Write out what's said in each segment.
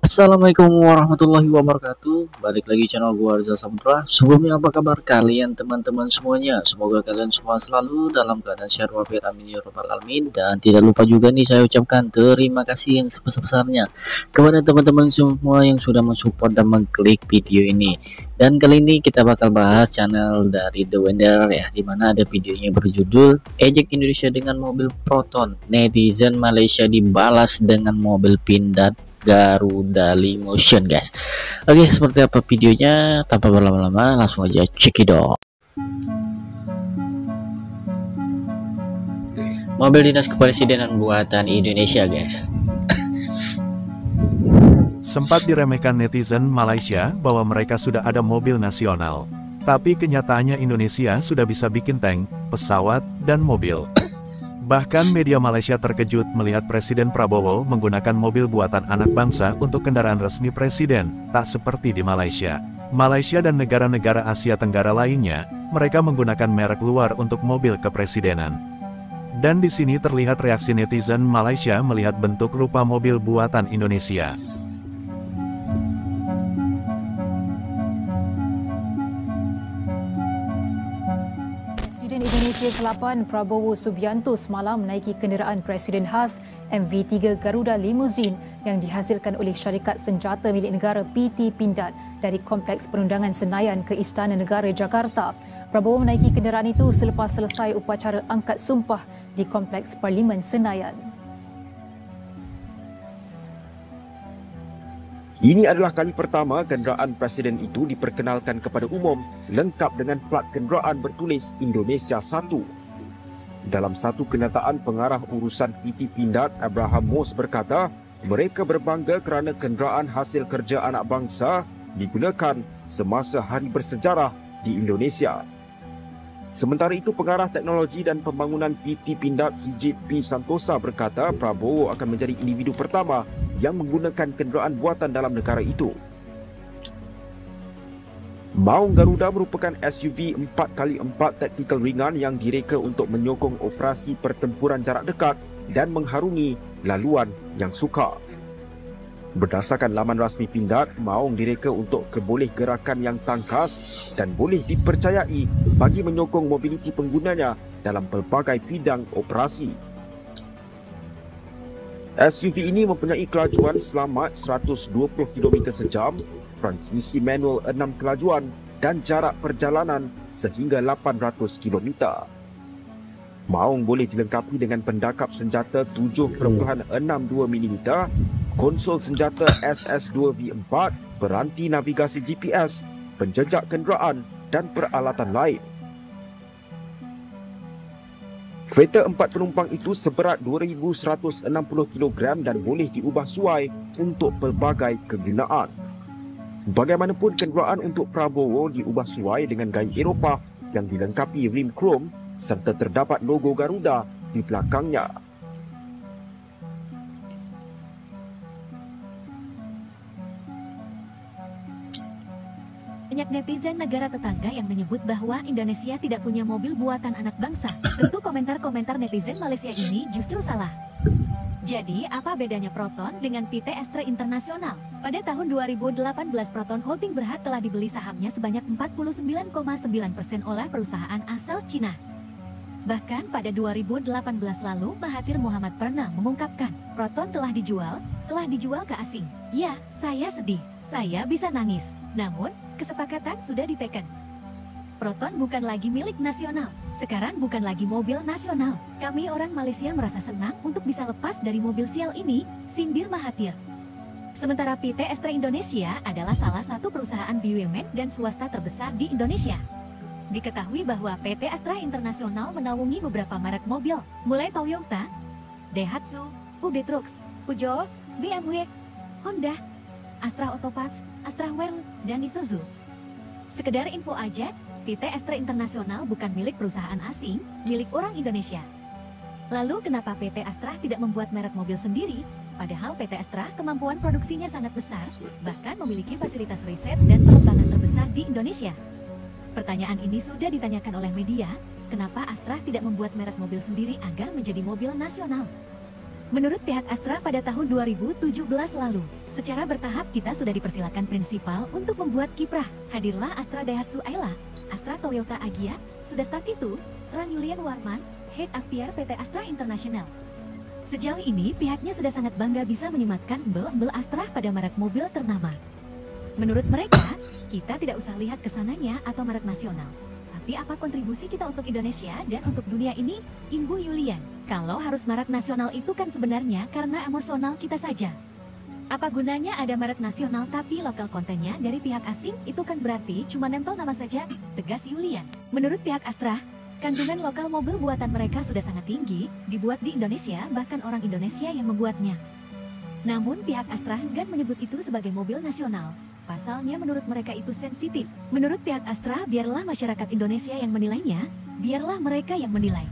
Assalamualaikum warahmatullahi wabarakatuh. Balik lagi channel gua Arza Samutra. Sebelumnya apa kabar kalian teman-teman semuanya? Semoga kalian semua selalu dalam keadaan sehat walafiat, amin ya rabbal alamin. Dan tidak lupa juga nih saya ucapkan terima kasih yang sebesar-besarnya kepada teman-teman semua yang sudah mensupport dan mengklik video ini. Dan kali ini kita bakal bahas channel dari The Wender ya, dimana ada videonya berjudul Ejek Indonesia dengan mobil Proton. Netizen Malaysia dibalas dengan mobil Pindad Garuda Limousine, guys. Oke, seperti apa videonya? Tanpa berlama-lama, langsung aja cekidot. Mobil dinas kepresidenan buatan Indonesia, guys. Sempat diremehkan netizen Malaysia bahwa mereka sudah ada mobil nasional. Tapi kenyataannya Indonesia sudah bisa bikin tank, pesawat, dan mobil. Bahkan media Malaysia terkejut melihat Presiden Prabowo menggunakan mobil buatan anak bangsa untuk kendaraan resmi presiden, tak seperti di Malaysia. Malaysia dan negara-negara Asia Tenggara lainnya, mereka menggunakan merek luar untuk mobil kepresidenan. Dan di sini terlihat reaksi netizen Malaysia melihat bentuk rupa mobil buatan Indonesia. Presiden Indonesia ke-8 Prabowo Subianto semalam menaiki kenderaan Presiden khas MV3 Garuda Limousine yang dihasilkan oleh syarikat senjata milik negara PT Pindad dari Kompleks Perundangan Senayan ke Istana Negara Jakarta. Prabowo menaiki kenderaan itu selepas selesai upacara angkat sumpah di Kompleks Parlimen Senayan. Ini adalah kali pertama kenderaan presiden itu diperkenalkan kepada umum lengkap dengan plat kenderaan bertulis Indonesia 1. Dalam satu kenyataan, pengarah urusan PT Pindad Abraham Moss berkata, mereka berbangga kerana kenderaan hasil kerja anak bangsa digunakan semasa hari bersejarah di Indonesia. Sementara itu, pengarah teknologi dan pembangunan PT Pindad Sijit P. Santosa berkata Prabowo akan menjadi individu pertama yang menggunakan kenderaan buatan dalam negara itu. Maung Garuda merupakan SUV 4x4 taktikal ringan yang direka untuk menyokong operasi pertempuran jarak dekat dan mengharungi laluan yang sukar. Berdasarkan laman rasmi Pindad, Maung direka untuk keboleh gerakan yang tangkas dan boleh dipercayai bagi menyokong mobiliti penggunanya dalam pelbagai bidang operasi. SUV ini mempunyai kelajuan selamat 120 km sejam, transmisi manual 6 kelajuan dan jarak perjalanan sehingga 800 km. Maung boleh dilengkapi dengan pendakap senjata 7.62 mm, konsol senjata SS2 V4, peranti navigasi GPS, penjejak kenderaan dan peralatan lain. Kereta 4 penumpang itu seberat 2,160 kg dan boleh diubah suai untuk pelbagai kegunaan. Bagaimanapun, kenderaan untuk Prabowo diubah suai dengan gaya Eropah yang dilengkapi rim krom serta terdapat logo Garuda di belakangnya. Banyak netizen negara tetangga yang menyebut bahwa Indonesia tidak punya mobil buatan anak bangsa. Tentu komentar-komentar netizen Malaysia ini justru salah. Jadi, apa bedanya Proton dengan PT Astra Internasional? Pada tahun 2018, Proton Holding Berhad telah dibeli sahamnya sebanyak 49,9% oleh perusahaan asal Cina. Bahkan pada 2018 lalu, Mahathir Mohamad pernah mengungkapkan, Proton telah dijual ke asing. Ya, saya sedih, saya bisa nangis. Namun, kesepakatan sudah diteken. Proton bukan lagi milik nasional. Sekarang bukan lagi mobil nasional. Kami orang Malaysia merasa senang untuk bisa lepas dari mobil sial ini, sindir Mahathir. Sementara PT Astra Indonesia adalah salah satu perusahaan BUMN dan swasta terbesar di Indonesia. Diketahui bahwa PT Astra Internasional menaungi beberapa merek mobil, mulai Toyota, Daihatsu, UD Trucks, Peugeot, BMW, Honda, Astra Auto Parts, Astra Werl, dan Isuzu. Sekedar info aja, PT Astra Internasional bukan milik perusahaan asing, milik orang Indonesia. Lalu kenapa PT Astra tidak membuat merek mobil sendiri? Padahal PT Astra kemampuan produksinya sangat besar, bahkan memiliki fasilitas riset dan pengembangan terbesar di Indonesia. Pertanyaan ini sudah ditanyakan oleh media, kenapa Astra tidak membuat merek mobil sendiri agar menjadi mobil nasional? Menurut pihak Astra pada tahun 2017 lalu, Secara bertahap kita sudah dipersilakan prinsipal untuk membuat kiprah. Hadirlah Astra Daihatsu Ayla, Astra Toyota Agya, sudah start itu, Ran Yulian Warman, Head Aktiar PT Astra International. Sejauh ini pihaknya sudah sangat bangga bisa menyematkan embel-embel Astra pada merek mobil ternama. Menurut mereka, kita tidak usah lihat kesananya atau merek nasional. Tapi apa kontribusi kita untuk Indonesia dan untuk dunia ini, Ibu Yulian? Kalau harus merek nasional itu kan sebenarnya karena emosional kita saja. Apa gunanya ada merek nasional tapi lokal kontennya dari pihak asing, itu kan berarti cuma nempel nama saja, tegas Yulian. Menurut pihak Astra, kandungan lokal mobil buatan mereka sudah sangat tinggi, dibuat di Indonesia bahkan orang Indonesia yang membuatnya. Namun pihak Astra enggan menyebut itu sebagai mobil nasional. Pasalnya menurut mereka itu sensitif. Menurut pihak Astra, biarlah masyarakat Indonesia yang menilainya, biarlah mereka yang menilai.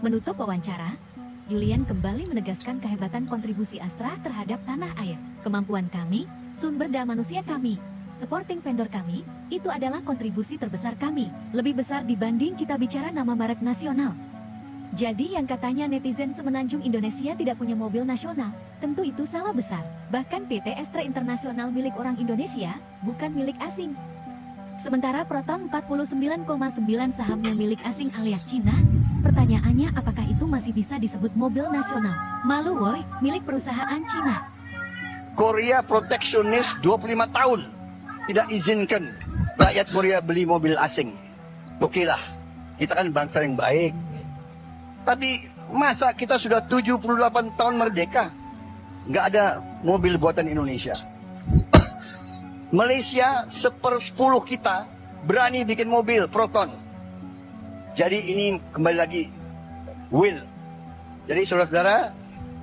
Menutup wawancara, Yulian kembali menegaskan kehebatan kontribusi Astra terhadap tanah air. Kemampuan kami, sumber daya manusia kami, supporting vendor kami, itu adalah kontribusi terbesar kami. Lebih besar dibanding kita bicara nama merek nasional. Jadi yang katanya netizen semenanjung Indonesia tidak punya mobil nasional, tentu itu salah besar. Bahkan PT Astra International milik orang Indonesia, bukan milik asing. Sementara Proton 49,9 sahamnya milik asing alias Cina, pertanyaannya apakah itu masih bisa disebut mobil nasional? Malu woi, milik perusahaan Cina. Korea proteksionis 25 tahun, tidak izinkan rakyat Korea beli mobil asing. Oke lah, kita kan bangsa yang baik. Tapi masa kita sudah 78 tahun merdeka, nggak ada mobil buatan Indonesia. Malaysia 1/10 kita berani bikin mobil Proton. Jadi ini kembali lagi will. Jadi saudara-saudara,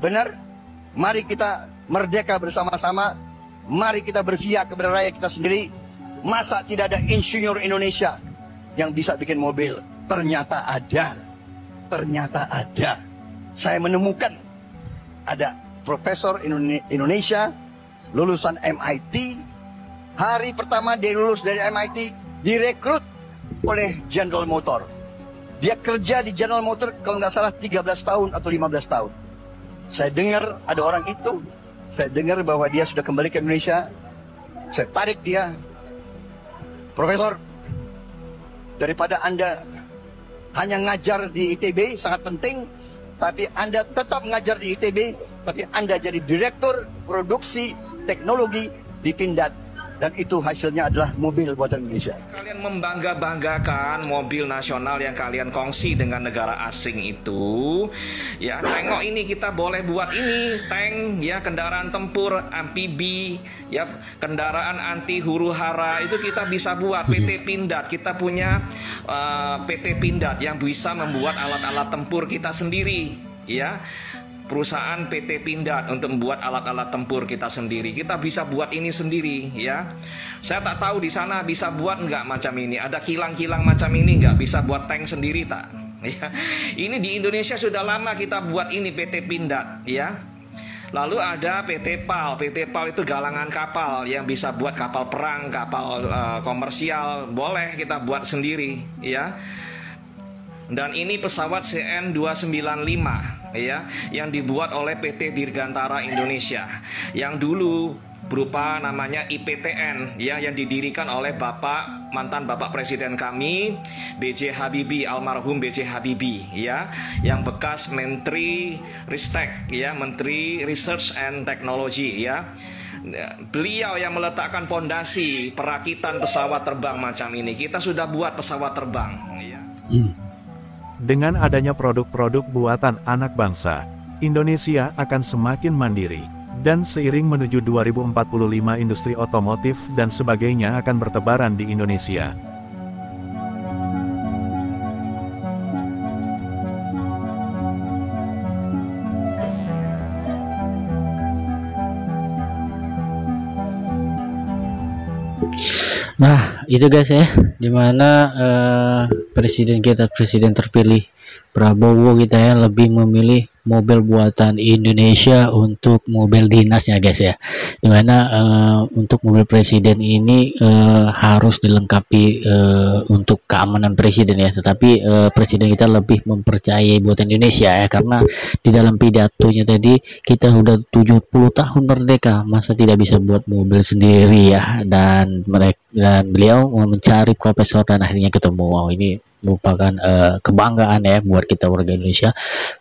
benar, mari kita merdeka bersama-sama. Mari kita berpihak kepada rakyat kita sendiri. Masa tidak ada insinyur Indonesia yang bisa bikin mobil? Ternyata ada. Ternyata ada. Saya menemukan ada profesor Indonesia lulusan MIT. Hari pertama dia lulus dari MIT direkrut oleh General Motor. Dia kerja di General Motor kalau nggak salah 13 tahun atau 15 tahun. Saya dengar ada orang itu. Saya dengar bahwa dia sudah kembali ke Indonesia. Saya tarik dia. Profesor, daripada Anda hanya ngajar di ITB, sangat penting, tapi Anda tetap ngajar di ITB, tapi Anda jadi direktur produksi teknologi di Pindad. Dan itu hasilnya adalah mobil buatan Indonesia. Kalian membangga-banggakan mobil nasional yang kalian kongsi dengan negara asing itu. Ya, tengok ini kita boleh buat ini, tank, ya, kendaraan tempur, amfibi, ya, kendaraan anti huru-hara itu kita bisa buat. PT Pindad, kita punya PT Pindad yang bisa membuat alat-alat tempur kita sendiri, ya. Perusahaan PT Pindad untuk membuat alat-alat tempur kita sendiri. Kita bisa buat ini sendiri, ya. Saya tak tahu di sana bisa buat nggak macam ini. Ada kilang-kilang macam ini nggak bisa buat tank sendiri tak? Ya. Ini di Indonesia sudah lama kita buat ini PT Pindad, ya. Lalu ada PT PAL. PT PAL itu galangan kapal yang bisa buat kapal perang, kapal komersial. Boleh kita buat sendiri, ya. Dan ini pesawat CN295, ya, yang dibuat oleh PT Dirgantara Indonesia, yang dulu berupa namanya IPTN, ya, yang didirikan oleh mantan Bapak Presiden kami, B.J. Habibie, almarhum B.J. Habibie, ya, yang bekas Menteri Ristek, ya, Menteri Research and Technology, ya. Beliau yang meletakkan pondasi perakitan pesawat terbang macam ini. Kita sudah buat pesawat terbang, ya. Dengan adanya produk-produk buatan anak bangsa, Indonesia akan semakin mandiri. Dan seiring menuju 2045 industri otomotif dan sebagainya akan bertebaran di Indonesia. Nah, itu guys ya, dimana presiden kita, presiden terpilih Prabowo kita ya, lebih memilih mobil buatan Indonesia untuk mobil dinasnya guys ya, dimana untuk mobil presiden ini harus dilengkapi untuk keamanan presiden ya, tetapi presiden kita lebih mempercayai buatan Indonesia ya, karena di dalam pidatonya tadi kita udah 70 tahun merdeka, masa tidak bisa buat mobil sendiri ya, dan beliau mencari profesor dan akhirnya ketemu. Wow, ini merupakan kebanggaan ya buat kita warga Indonesia,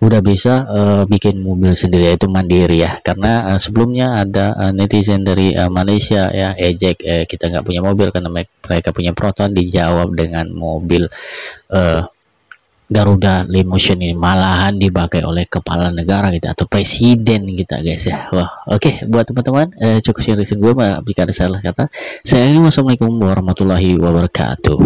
udah bisa bikin mobil sendiri, yaitu mandiri ya, karena sebelumnya ada netizen dari Malaysia ya ejek kita nggak punya mobil karena mereka punya Proton, dijawab dengan mobil Garuda Limousine ini malahan dipakai oleh kepala negara kita atau presiden kita guys ya. Wah, oke, buat teman-teman cukup sharing gue, jika ada salah kata saya. Wassalamualaikum warahmatullahi wabarakatuh.